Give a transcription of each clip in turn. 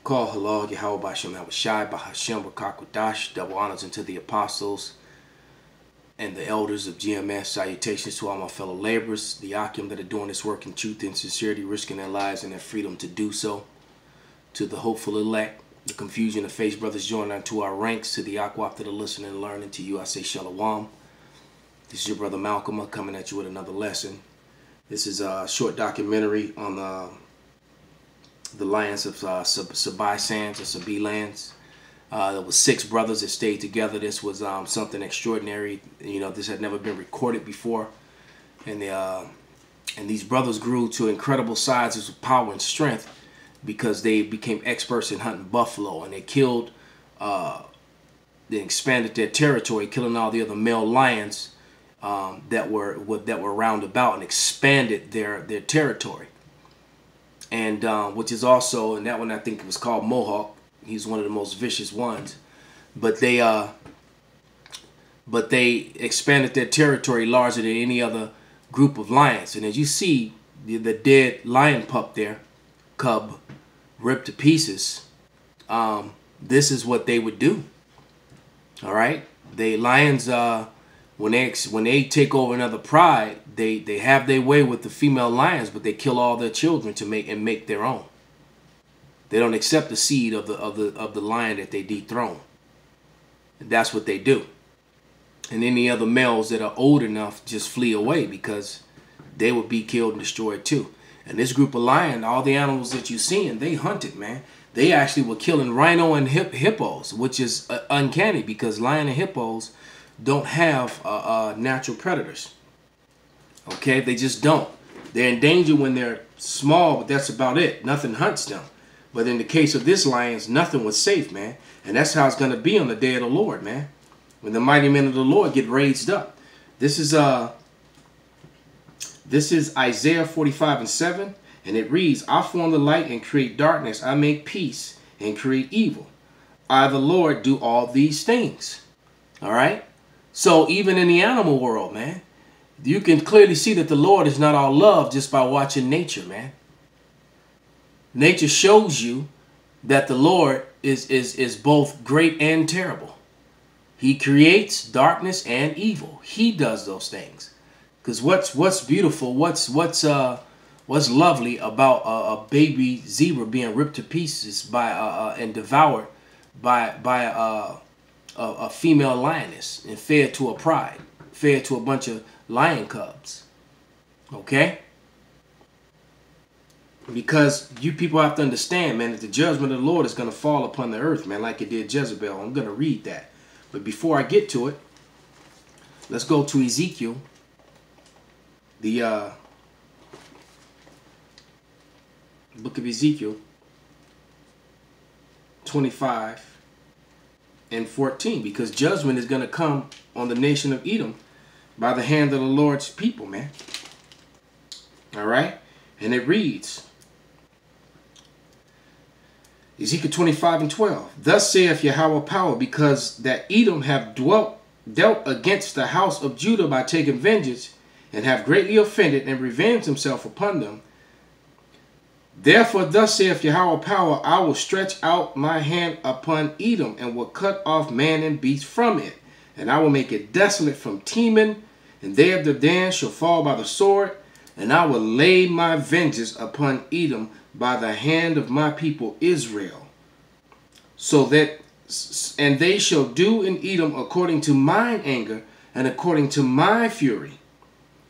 Call halal Yahweh Bashem Shai Bahashem Bakakwadash. Double honors unto the apostles and the elders of GMS. Salutations to all my fellow laborers, the Akim that are doing this work in truth and sincerity, risking their lives and their freedom to do so. To the hopeful elect, the confusion of faith brothers joining unto our ranks. To the Akwaf that are listening and learning, to you I say Shalom. This is your brother Malcolm coming at you with another lesson. This is a short documentary on the lands of Sabai Sands or Sabi lands. There was 6 brothers that stayed together. This was something extraordinary. You know, this had never been recorded before, and these brothers grew to incredible sizes of power and strength because they became experts in hunting buffalo, and they killed, they expanded their territory, killing all the other male lions that were round about, and expanded their territory. And which is also, and that one I think it was called Mohawk. He's one of the most vicious ones. But they expanded their territory larger than any other group of lions. And as you see, the dead lion pup there, cub, ripped to pieces. This is what they would do. All right, lions. When they take over another pride, they have their way with the female lions, but they kill all their children to make their own. They don't accept the seed of the lion that they dethrone. And that's what they do. And any other males that are old enough just flee away because they would be killed and destroyed too. And this group of lion, all the animals that you're seeing, they hunted, man. They actually were killing rhino and hippos, which is uncanny because lion and hippos don't have natural predators. Okay, they just don't. They're in danger when they're small, but that's about it. Nothing hunts them. But in the case of this lions, nothing was safe, man. And that's how it's going to be on the day of the Lord, man. When the mighty men of the Lord get raised up. This is Isaiah 45 and 7, and it reads, I form the light and create darkness. I make peace and create evil. I, the Lord, do all these things. All right? So even in the animal world, man, you can clearly see that the Lord is not all love just by watching nature, man. Nature shows you that the Lord is both great and terrible. He creates darkness and evil. He does those things. Because what's beautiful, what's lovely about a baby zebra being ripped to pieces by and devoured by a female lioness and fed to a pride, fed to a bunch of lion cubs. Okay? Because you people have to understand, man, that the judgment of the Lord is going to fall upon the earth, man, like it did Jezebel. I'm going to read that. But before I get to it, let's go to Ezekiel, the book of Ezekiel 25 and 14, because judgment is going to come on the nation of Edom by the hand of the Lord's people, man. All right? And it reads, Ezekiel 25 and 12, Thus saith Yahweh power, because that Edom have dealt against the house of Judah by taking vengeance, and have greatly offended and revenged himself upon them. Therefore thus saith Yahweh power, I will stretch out my hand upon Edom, and will cut off man and beast from it. And I will make it desolate from Teman, and they of the Dan shall fall by the sword. And I will lay my vengeance upon Edom by the hand of my people Israel. And they shall do in Edom according to mine anger, and according to my fury.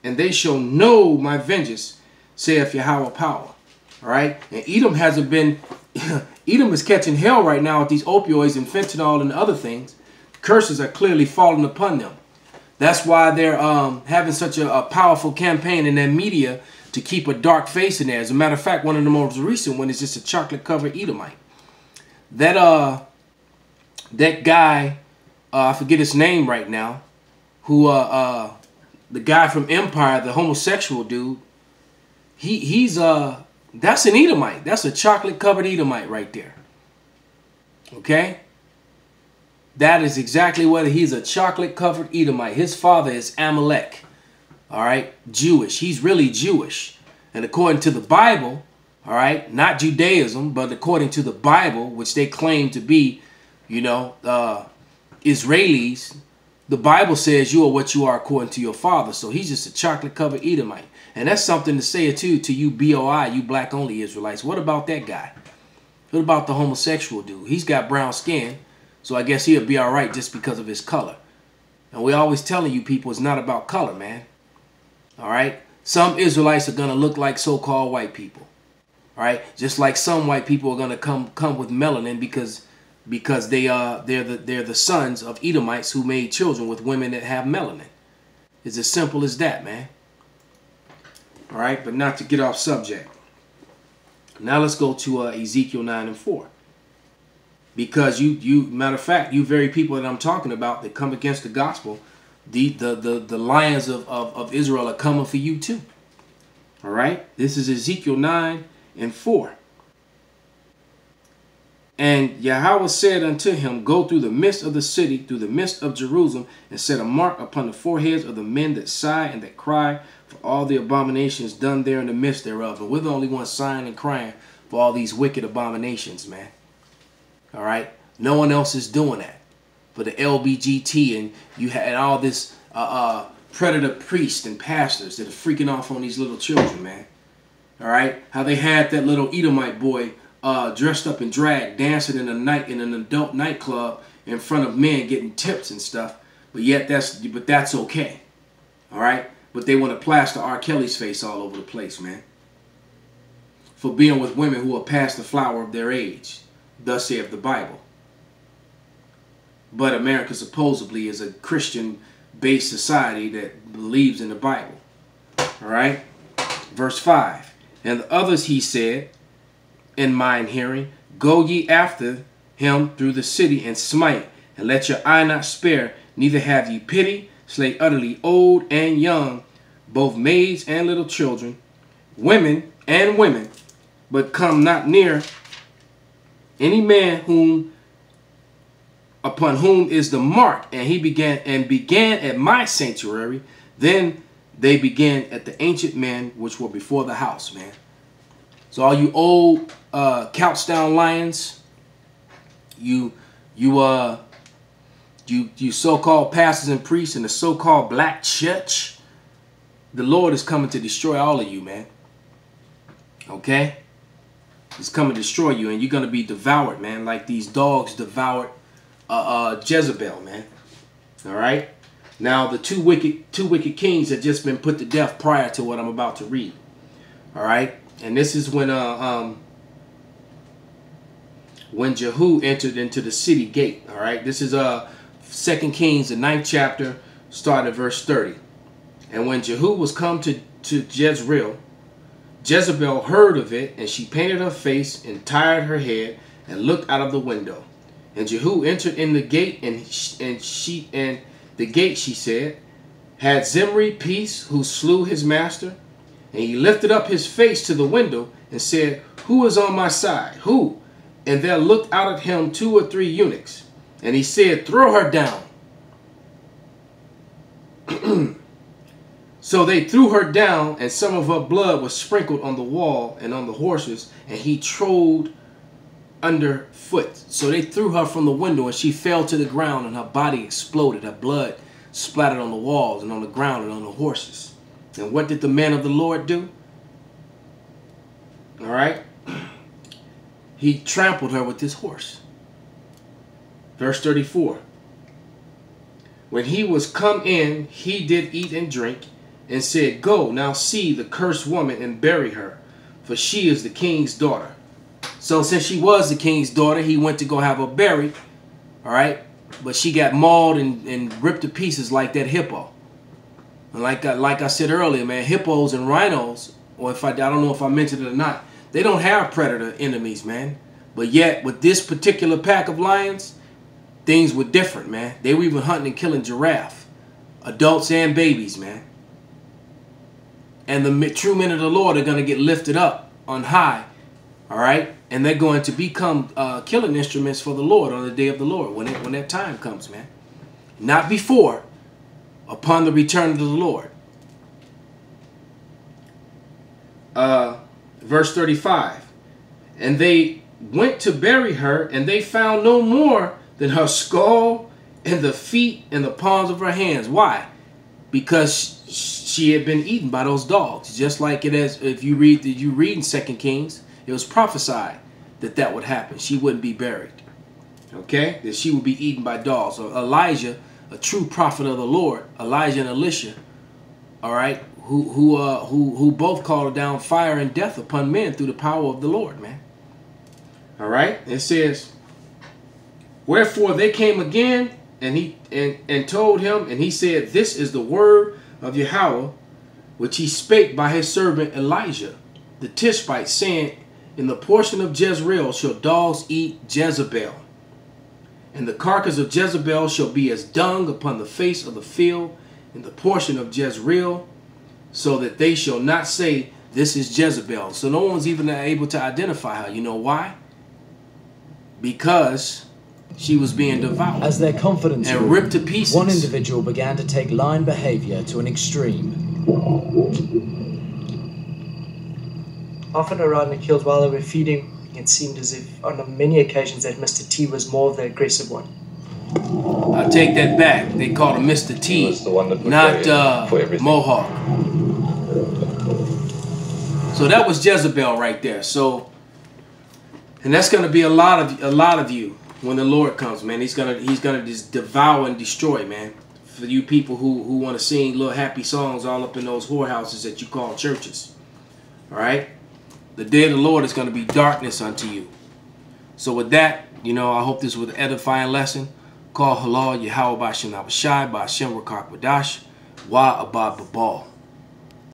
And they shall know my vengeance, saith Yahweh power. All right? And Edom hasn't been, Edom is catching hell right now with these opioids and fentanyl and other things. Curses are clearly falling upon them. That's why they're having such a powerful campaign in their media to keep a dark face in there. As a matter of fact, one of the most recent one is just a chocolate-covered Edomite. That guy, I forget his name right now, who the guy from Empire, the homosexual dude, that's an Edomite. That's a chocolate-covered Edomite right there. Okay? That is exactly what he's a chocolate-covered Edomite. His father is Amalek. All right? Jewish. He's really Jewish. And according to the Bible, All right, not Judaism, but according to the Bible, which they claim to be, you know, Israelis. The Bible says you are what you are according to your father. So he's just a chocolate-covered Edomite. And that's something to say too to you BOI, you black-only Israelites. What about that guy? What about the homosexual dude? He's got brown skin, so I guess he'll be all right just because of his color. And we're always telling you people it's not about color, man. All right? Some Israelites are going to look like so-called white people. All right? Just like some white people are going to come with melanin because they're the sons of Edomites who made children with women that have melanin. It's as simple as that, man. All right, but not to get off subject. Now let's go to Ezekiel 9 and 4. Because matter of fact, you very people that I'm talking about that come against the gospel, the lions of Israel are coming for you too. All right, this is Ezekiel 9 and 4. And Yahweh said unto him, go through the midst of the city, through the midst of Jerusalem, and set a mark upon the foreheads of the men that sigh and that cry for all the abominations done there in the midst thereof. And we're the only ones sighing and crying for all these wicked abominations, man. All right? No one else is doing that. For the LBGT, and you had all this predator priests and pastors that are freaking off on these little children, man. All right? How they had that little Edomite boy dressed up in drag, dancing in an adult nightclub in front of men, getting tips and stuff. But yet that's okay. All right? But they want to plaster R. Kelly's face all over the place, man. For being with women who are past the flower of their age. Thus saith the Bible. But America supposedly is a Christian-based society that believes in the Bible. All right? Verse 5. And the others he said, in mine hearing, go ye after him through the city and smite, and let your eye not spare, neither have ye pity, slay utterly old and young, both maids and little children, women and women, but come not near any man upon whom is the mark. And he began at my sanctuary. Then they began at the ancient men which were before the house, man. So all you old couch down lions, you so-called pastors and priests in the so-called black church, the Lord is coming to destroy all of you, man. Okay? He's coming to destroy you, and you're going to be devoured, man, like these dogs devoured Jezebel, man. All right? Now, the two wicked kings had just been put to death prior to what I'm about to read. All right? And this is when Jehu entered into the city gate. All right? This is 2 Kings, the 9th chapter, start at verse 30. And when Jehu was come to Jezreel, Jezebel heard of it, and she painted her face and tied her head and looked out of the window. And Jehu entered in the gate, and the gate, she said, had Zimri peace, who slew his master. And he lifted up his face to the window and said, who is on my side? Who? And there looked out at him 2 or 3 eunuchs. And he said, throw her down. So they threw her down, and some of her blood was sprinkled on the wall and on the horses, and he trod underfoot. So they threw her from the window, and she fell to the ground, and her body exploded. Her blood splattered on the walls and on the ground and on the horses. And what did the man of the Lord do? All right. He trampled her with his horse. Verse 34. When he was come in, he did eat and drink, and said, go, now see the cursed woman and bury her, for she is the king's daughter. So since she was the king's daughter, he went to go have her buried. All right. But she got mauled and ripped to pieces like that hippo. And like I said earlier, man, hippos and rhinos, or I don't know if I mentioned it or not, they don't have predator enemies, man. But yet, with this particular pack of lions, things were different, man. They were even hunting and killing giraffe, adults and babies, man. And the true men of the Lord are going to get lifted up on high, all right? And they're going to become killing instruments for the Lord on the day of the Lord, when that time comes, man. Not before, upon the return of the Lord. Verse 35. And they went to bury her, and they found no more than her skull and the feet and the palms of her hands. Why? Because she had been eaten by those dogs. Just like it is, if you read in 2 Kings, it was prophesied that that would happen. She wouldn't be buried. Okay? That she would be eaten by dogs. So Elijah, a true prophet of the Lord, Elijah and Elisha, all right, who both called down fire and death upon men through the power of the Lord, man. All right? It says, wherefore they came again, and he told him, and he said, this is the word of Yahweh, which he spake by his servant Elijah the Tishbite, saying, in the portion of Jezreel shall dogs eat Jezebel, and the carcass of Jezebel shall be as dung upon the face of the field in the portion of Jezreel, so that they shall not say, this is Jezebel. So no one's even able to identify her. You know why? Because she was being devoured. As their confidence and grew, ripped to pieces. One individual began to take lying behavior to an extreme. Often around the kills while they were feeding, it seemed as if on many occasions that Mr. T was more of the aggressive one. I take that back. They called him Mr. T, not Mohawk. So that was Jezebel right there. So, and that's going to be a lot of you when the Lord comes, man. He's gonna just devour and destroy, man. For you people who want to sing little happy songs all up in those whorehouses that you call churches. All right? The day of the Lord is going to be darkness unto you. So with that, you know, I hope this was an edifying lesson. Call halal Yahweh Bashim Abashai Bashim Rakak Wadash Wa Abad Babal.